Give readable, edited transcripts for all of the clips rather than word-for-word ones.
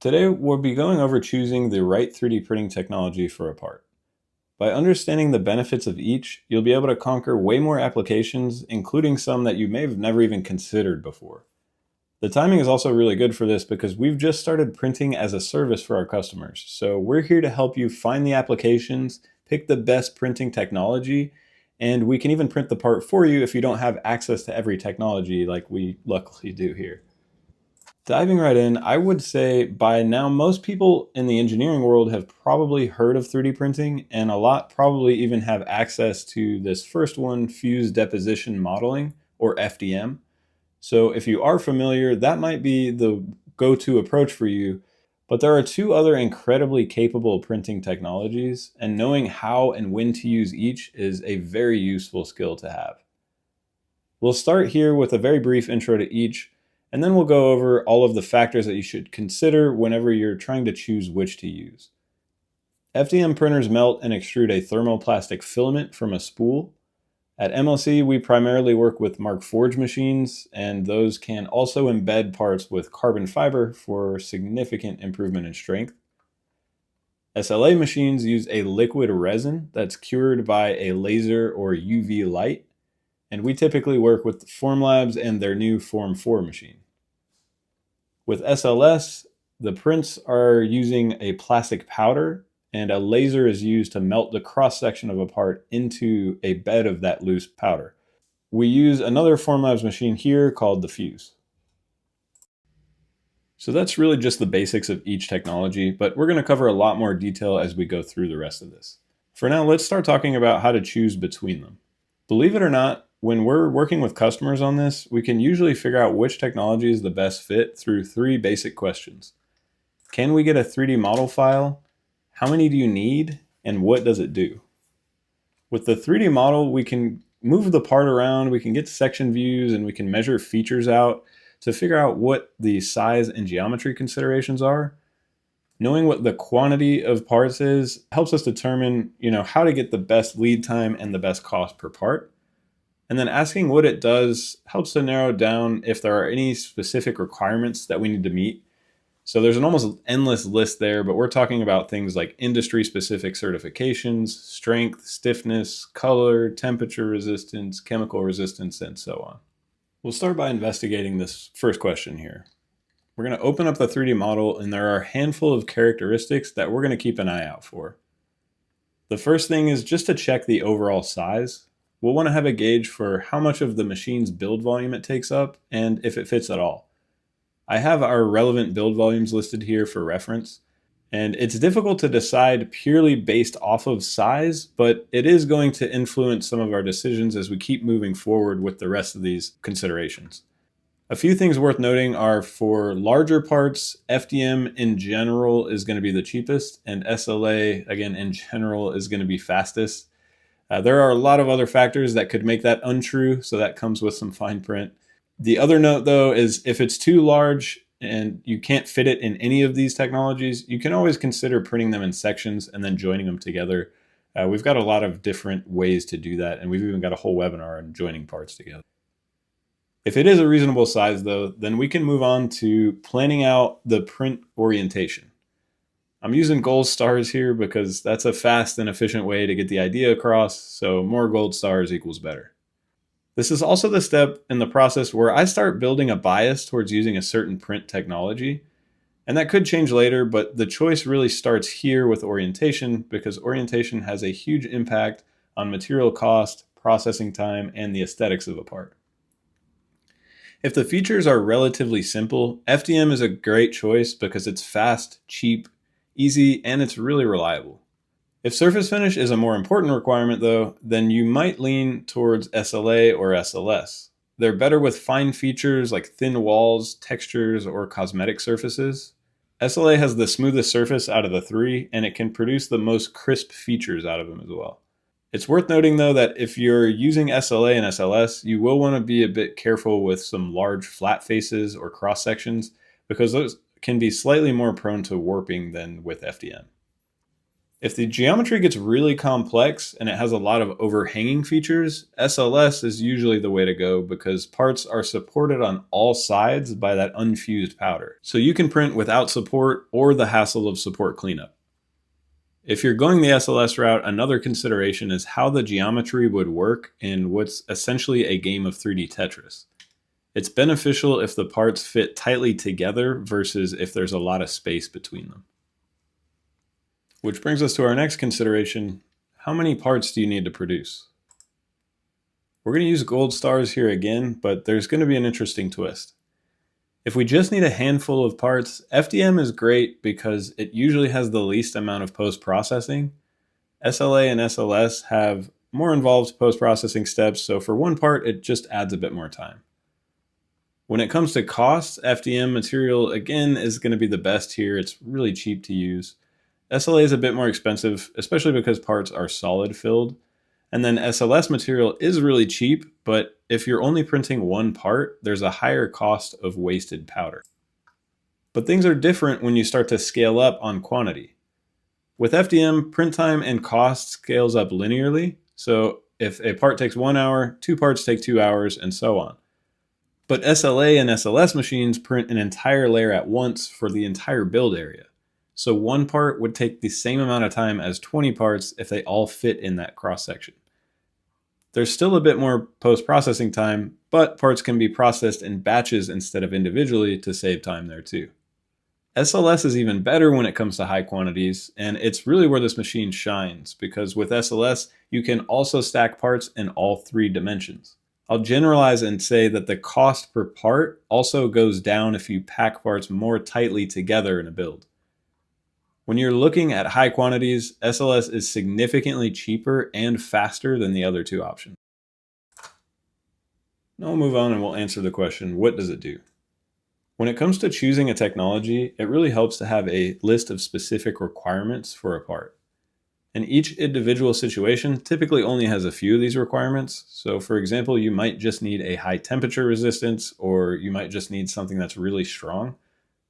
Today, we'll be going over choosing the right 3D printing technology for a part. By understanding the benefits of each, you'll be able to conquer way more applications, including some that you may have never even considered before. The timing is also really good for this because we've just started printing as a service for our customers. So we're here to help you find the applications, pick the best printing technology, and we can even print the part for you if you don't have access to every technology like we luckily do here. Diving right in, I would say by now most people in the engineering world have probably heard of 3D printing, and a lot probably even have access to this first one, fused deposition modeling, or FDM. So if you are familiar, that might be the go-to approach for you. But there are two other incredibly capable printing technologies, and knowing how and when to use each is a very useful skill to have. We'll start here with a very brief intro to each, and then we'll go over all of the factors that you should consider whenever you're trying to choose which to use. FDM printers melt and extrude a thermoplastic filament from a spool. At MLC, we primarily work with Markforged machines, and those can also embed parts with carbon fiber for significant improvement in strength. SLA machines use a liquid resin that's cured by a laser or UV light, and we typically work with Formlabs and their new Form 4 machine. With SLS, the prints are using a plastic powder, and a laser is used to melt the cross-section of a part into a bed of that loose powder. We use another Formlabs machine here called the Fuse. So that's really just the basics of each technology, but we're going to cover a lot more detail as we go through the rest of this. For now, let's start talking about how to choose between them. Believe it or not, when we're working with customers on this, we can usually figure out which technology is the best fit through three basic questions. Can we get a 3D model file? How many do you need? And what does it do? With the 3D model, we can move the part around, we can get section views, and we can measure features out to figure out what the size and geometry considerations are. Knowing what the quantity of parts is helps us determine, how to get the best lead time and the best cost per part. And then asking what it does helps to narrow down if there are any specific requirements that we need to meet. So there's an almost endless list there, but we're talking about things like industry-specific certifications, strength, stiffness, color, temperature resistance, chemical resistance, and so on. We'll start by investigating this first question here. We're going to open up the 3D model, and there are a handful of characteristics that we're going to keep an eye out for. The first thing is just to check the overall size. We'll want to have a gauge for how much of the machine's build volume it takes up and if it fits at all. I have our relevant build volumes listed here for reference, and it's difficult to decide purely based off of size, but it is going to influence some of our decisions as we keep moving forward with the rest of these considerations. A few things worth noting are for larger parts, FDM in general is going to be the cheapest, and SLA, again, in general is going to be fastest. There are a lot of other factors that could make that untrue, so that comes with some fine print. The other note, though, is if it's too large and you can't fit it in any of these technologies, you can always consider printing them in sections and then joining them together. We've got a lot of different ways to do that, and we've even got a whole webinar on joining parts together. If it is a reasonable size, though, then we can move on to planning out the print orientation. I'm using gold stars here because that's a fast and efficient way to get the idea across, so more gold stars equals better. This is also the step in the process where I start building a bias towards using a certain print technology, and that could change later, but the choice really starts here with orientation because orientation has a huge impact on material cost, processing time, and the aesthetics of a part. If the features are relatively simple, FDM is a great choice because it's fast, cheap, easy, and it's really reliable. If surface finish is a more important requirement, though, then you might lean towards SLA or SLS. They're better with fine features like thin walls, textures, or cosmetic surfaces. SLA has the smoothest surface out of the three, and it can produce the most crisp features out of them as well. It's worth noting, though, that if you're using SLA and SLS, you will want to be a bit careful with some large flat faces or cross sections because those can be slightly more prone to warping than with FDM. If the geometry gets really complex and it has a lot of overhanging features, SLS is usually the way to go because parts are supported on all sides by that unfused powder. So you can print without support or the hassle of support cleanup. If you're going the SLS route, another consideration is how the geometry would work in what's essentially a game of 3D Tetris. It's beneficial if the parts fit tightly together versus if there's a lot of space between them. Which brings us to our next consideration. How many parts do you need to produce? We're going to use gold stars here again, but there's going to be an interesting twist. If we just need a handful of parts, FDM is great because it usually has the least amount of post-processing. SLA and SLS have more involved post-processing steps, so for one part, it just adds a bit more time. When it comes to costs, FDM material, again, is going to be the best here. It's really cheap to use. SLA is a bit more expensive, especially because parts are solid filled. And then SLS material is really cheap, but if you're only printing one part, there's a higher cost of wasted powder. But things are different when you start to scale up on quantity. With FDM, print time and cost scales up linearly. So if a part takes 1 hour, 2 parts take 2 hours, and so on. But SLA and SLS machines print an entire layer at once for the entire build area. So one part would take the same amount of time as 20 parts if they all fit in that cross section. There's still a bit more post-processing time, but parts can be processed in batches instead of individually to save time there too. SLS is even better when it comes to high quantities, and it's really where this machine shines, because with SLS, you can also stack parts in all 3 dimensions. I'll generalize and say that the cost per part also goes down if you pack parts more tightly together in a build. When you're looking at high quantities, SLS is significantly cheaper and faster than the other 2 options. Now we'll move on and we'll answer the question, what does it do? When it comes to choosing a technology, it really helps to have a list of specific requirements for a part. And each individual situation typically only has a few of these requirements. So for example, you might just need a high temperature resistance, or you might just need something that's really strong.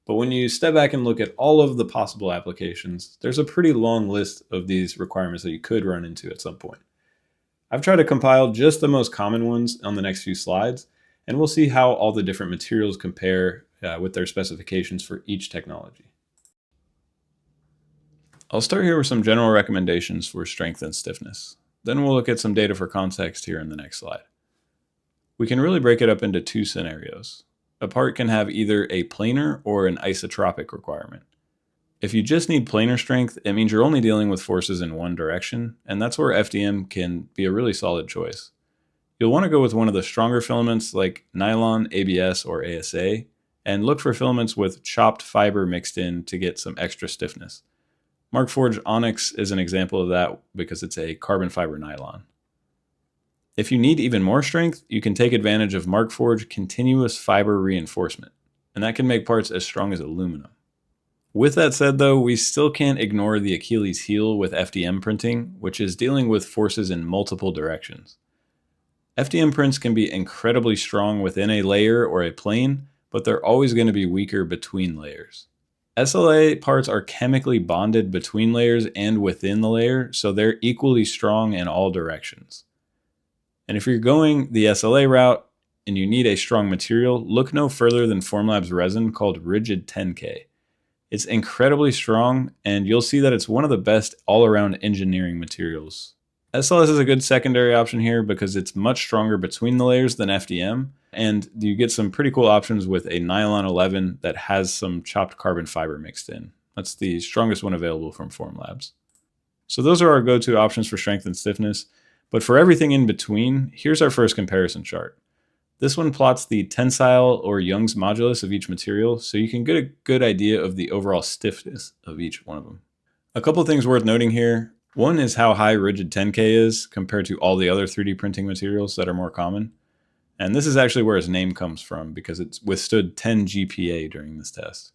But when you step back and look at all of the possible applications, there's a pretty long list of these requirements that you could run into at some point. I've tried to compile just the most common ones on the next few slides, and we'll see how all the different materials compare with their specifications for each technology. I'll start here with some general recommendations for strength and stiffness. Then we'll look at some data for context here in the next slide. We can really break it up into 2 scenarios. A part can have either a planar or an isotropic requirement. If you just need planar strength, it means you're only dealing with forces in one direction, and that's where FDM can be a really solid choice. You'll want to go with one of the stronger filaments like nylon, ABS, or ASA, and look for filaments with chopped fiber mixed in to get some extra stiffness. Markforged Onyx is an example of that because it's a carbon fiber nylon. If you need even more strength, you can take advantage of Markforged continuous fiber reinforcement, and that can make parts as strong as aluminum. With that said though, we still can't ignore the Achilles heel with FDM printing, which is dealing with forces in multiple directions. FDM prints can be incredibly strong within a layer or a plane, but they're always going to be weaker between layers. SLA parts are chemically bonded between layers and within the layer, so they're equally strong in all directions. And if you're going the SLA route and you need a strong material, look no further than Formlab's resin called Rigid 10K. It's incredibly strong, and you'll see that it's one of the best all-around engineering materials. SLS is a good secondary option here because it's much stronger between the layers than FDM, and you get some pretty cool options with a nylon 11 that has some chopped carbon fiber mixed in. That's the strongest one available from Formlabs. So those are our go-to options for strength and stiffness. But for everything in between, here's our first comparison chart. This one plots the tensile or Young's modulus of each material, so you can get a good idea of the overall stiffness of each one of them. A couple things worth noting here. One is how high Rigid 10K is compared to all the other 3D printing materials that are more common. And this is actually where its name comes from because it's withstood 10 GPa during this test.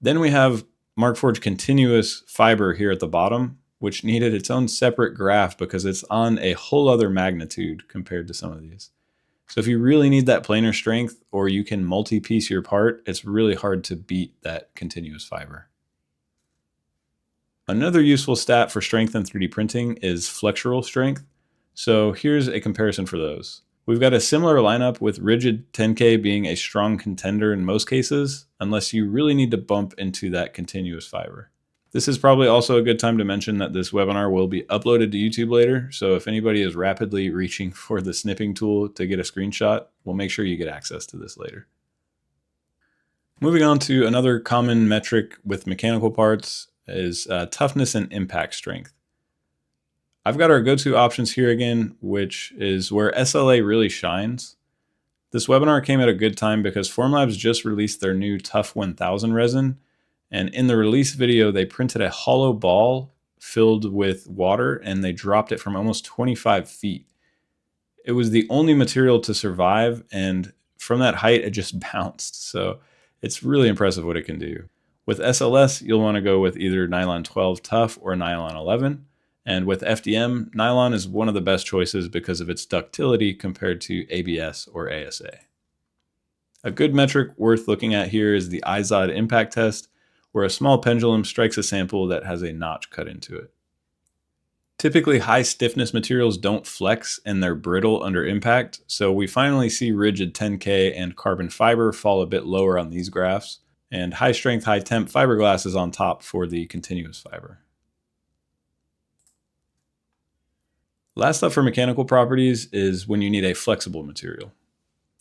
Then we have Markforged continuous fiber here at the bottom, which needed its own separate graph because it's on a whole other magnitude compared to some of these. So if you really need that planar strength or you can multi-piece your part, it's really hard to beat that continuous fiber. Another useful stat for strength in 3D printing is flexural strength. So here's a comparison for those. We've got a similar lineup with rigid 10K being a strong contender in most cases, unless you really need to bump into that continuous fiber. This is probably also a good time to mention that this webinar will be uploaded to YouTube later, so if anybody is rapidly reaching for the snipping tool to get a screenshot, we'll make sure you get access to this later. Moving on to another common metric with mechanical parts is toughness and impact strength. I've got our go-to options here again, which is where SLA really shines. This webinar came at a good time because Formlabs just released their new Tough 1000 resin, and in the release video, they printed a hollow ball filled with water and they dropped it from almost 25 feet. It was the only material to survive, and from that height, it just bounced. So it's really impressive what it can do. With SLS, you'll want to go with either nylon 12 tough or nylon 11. And with FDM, nylon is one of the best choices because of its ductility compared to ABS or ASA. A good metric worth looking at here is the IZOD impact test, where a small pendulum strikes a sample that has a notch cut into it. Typically, high stiffness materials don't flex and they're brittle under impact, so we finally see rigid 10K and carbon fiber fall a bit lower on these graphs, and high strength, high temp fiberglass is on top for the continuous fiber. Last up for mechanical properties is when you need a flexible material.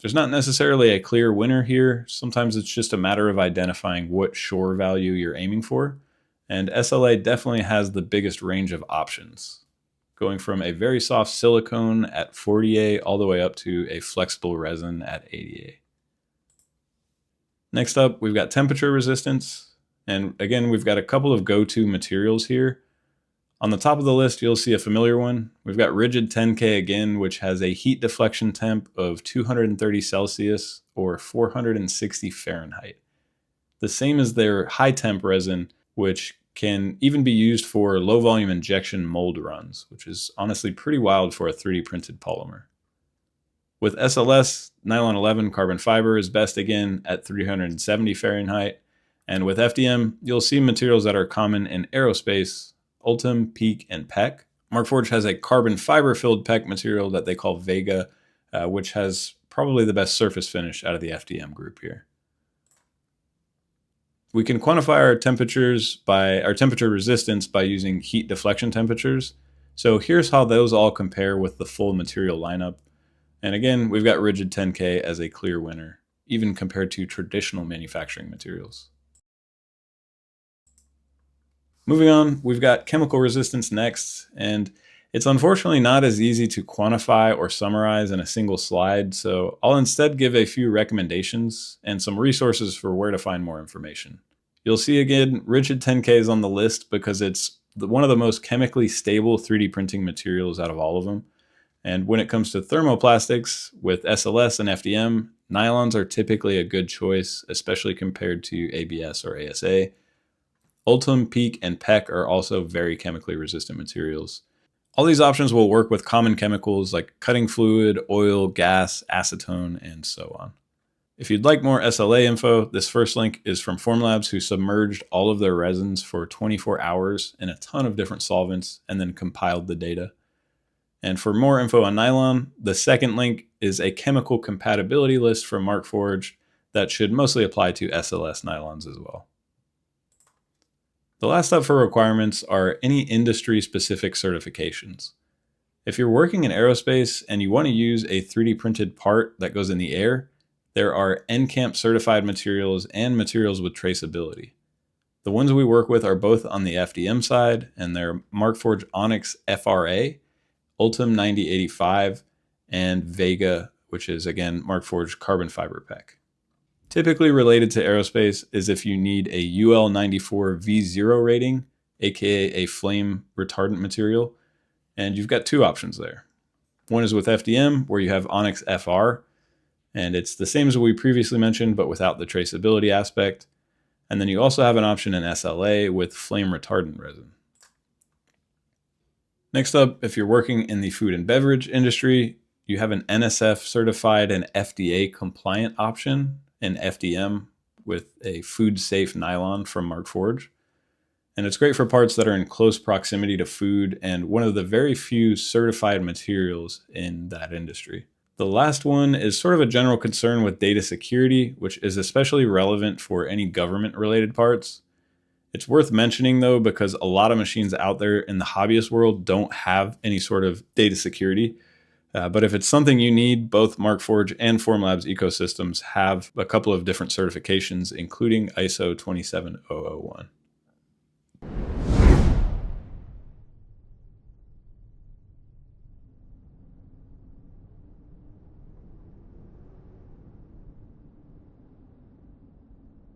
There's not necessarily a clear winner here. Sometimes it's just a matter of identifying what shore value you're aiming for. And SLA definitely has the biggest range of options, going from a very soft silicone at 40A all the way up to a flexible resin at 80A. Next up, we've got temperature resistance. And again, we've got a couple of go-to materials here. On the top of the list, you'll see a familiar one. We've got rigid 10K again, which has a heat deflection temp of 230 Celsius or 460 Fahrenheit. The same as their high temp resin, which can even be used for low volume injection mold runs, which is honestly pretty wild for a 3D printed polymer. With SLS, nylon 11 carbon fiber is best again at 370 Fahrenheit. And with FDM, you'll see materials that are common in aerospace, Ultim, PEEK, and PEC. Markforged has a carbon fiber filled PEC material that they call Vega, which has probably the best surface finish out of the FDM group here. We can quantify our temperature resistance by using heat deflection temperatures. So here's how those all compare with the full material lineup. And again, we've got rigid 10K as a clear winner, even compared to traditional manufacturing materials. Moving on, we've got chemical resistance next, and it's unfortunately not as easy to quantify or summarize in a single slide, so I'll instead give a few recommendations and some resources for where to find more information. You'll see again, rigid 10K is on the list because it's one of the most chemically stable 3D printing materials out of all of them. And when it comes to thermoplastics, with SLS and FDM, nylons are typically a good choice, especially compared to ABS or ASA. Ultim, PEEK, and PEC are also very chemically resistant materials. All these options will work with common chemicals like cutting fluid, oil, gas, acetone, and so on. If you'd like more SLA info, this first link is from Formlabs, who submerged all of their resins for 24 hours in a ton of different solvents and then compiled the data. And for more info on nylon, the second link is a chemical compatibility list from Markforged that should mostly apply to SLS nylons as well. The last step for requirements are any industry-specific certifications. If you're working in aerospace and you want to use a 3D printed part that goes in the air, there are NCAMP certified materials and materials with traceability. The ones we work with are both on the FDM side, and they're Markforged Onyx FRA, Ultim 9085, and Vega, which is again Markforged carbon fiber PEC. Typically related to aerospace is if you need a UL 94 V0 rating, aka a flame retardant material, and you've got two options there. One is with FDM, where you have Onyx FR, and it's the same as we previously mentioned, but without the traceability aspect. And then you also have an option in SLA with flame retardant resin. Next up, if you're working in the food and beverage industry, you have an NSF certified and FDA compliant option in FDM with a food safe nylon from Markforged. and it's great for parts that are in close proximity to food and one of the very few certified materials in that industry. The last one is sort of a general concern with data security, which is especially relevant for any government-related parts. It's worth mentioning though, because a lot of machines out there in the hobbyist world don't have any sort of data security. But if it's something you need, both Markforged and Formlabs ecosystems have a couple of different certifications, including ISO 27001.